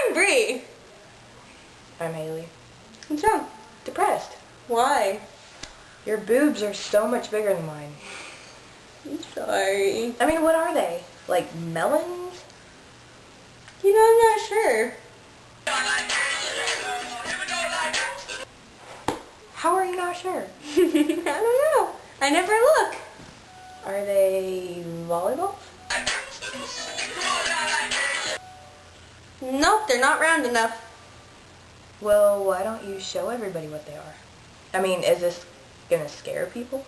I'm Bree. I'm Haley. What's wrong? Depressed. Why? Your boobs are so much bigger than mine. I'm sorry. I mean, what are they? Like melons? You know, I'm not sure. How are you not sure? I don't know. I never look. Are they volleyballs? Nope, they're not round enough. Well, why don't you show everybody what they are? I mean, is this gonna scare people?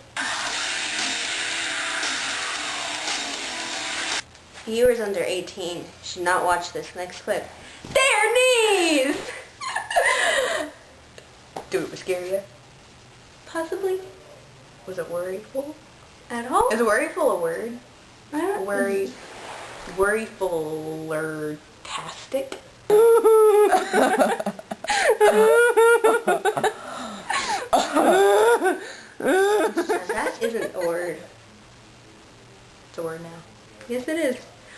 Viewers under 18 should not watch this next clip. Their knees! Do it scare you? Possibly. Was it worryful? At all? Is worryful a word? I don't Worryful-tastic? That isn't a word. It's a word now. Yes, it is.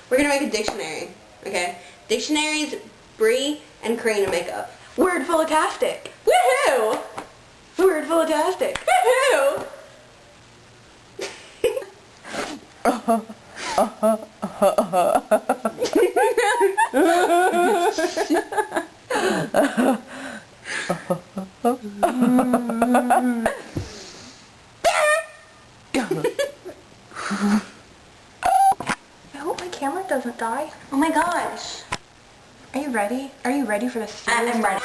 We're gonna make a dictionary. Okay? Dictionaries, Bree, and Karina make up. Wordful-tastic. Woohoo! Wordful-tastic. Woohoo! I hope my camera doesn't die. Oh my gosh. Are you ready? Are you ready for the serious? I'm ready.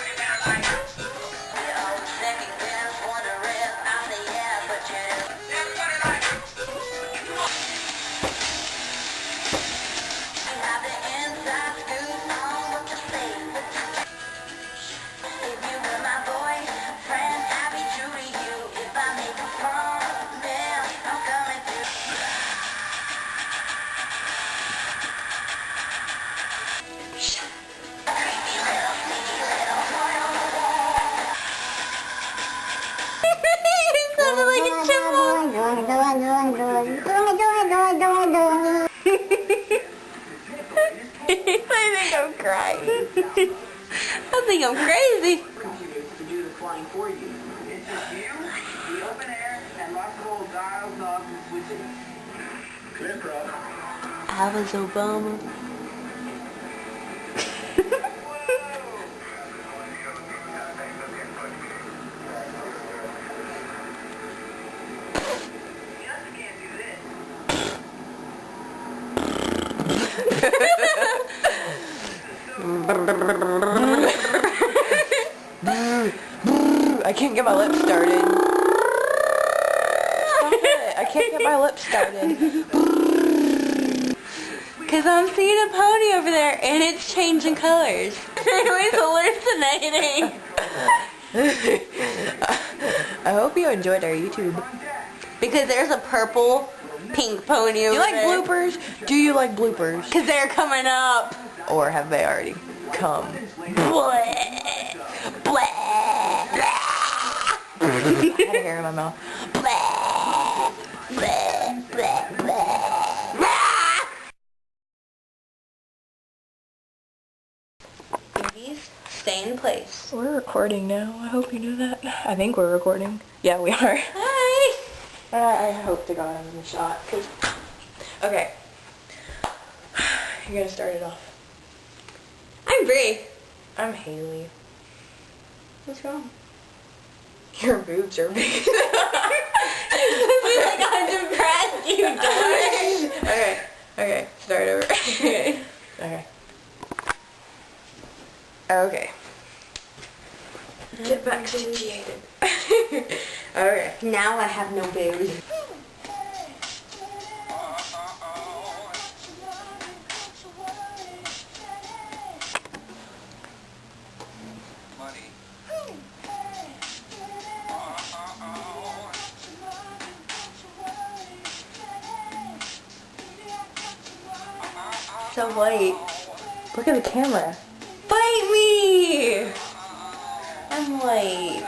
I think I'm crying. I think I'm crazy. To do the flying for you. It's just you, the open air, and lots of old dials, knobs, and switches. Clear, bro. I was Obama. I can't get my lips started. Stop it. I can't get my lips started. Because I'm seeing a pony over there and it's changing colors. It was hallucinating. I hope you enjoyed our YouTube. Because there's a purple, pink pony Do over you like there. bloopers? Do you like bloopers? Because they're coming up. Or have they already come? Bleh. Bleh. I had a hair in my mouth. Bleh. Bleh. Bleh. Bleh. Babies, stay in place. We're recording now. I hope you knew that. I think we're recording. Yeah, we are. Hi. I hope to God I'm in the shot. Okay. You're gonna start it off. I'm Bree. I'm Haley. What's wrong? Your boobs are big. Like I'm depressed, you dork. Okay, start over. Okay. Okay. Okay. Get back situated. Okay. Now I have no baby. So white. Look at the camera. Bite me! I'm late.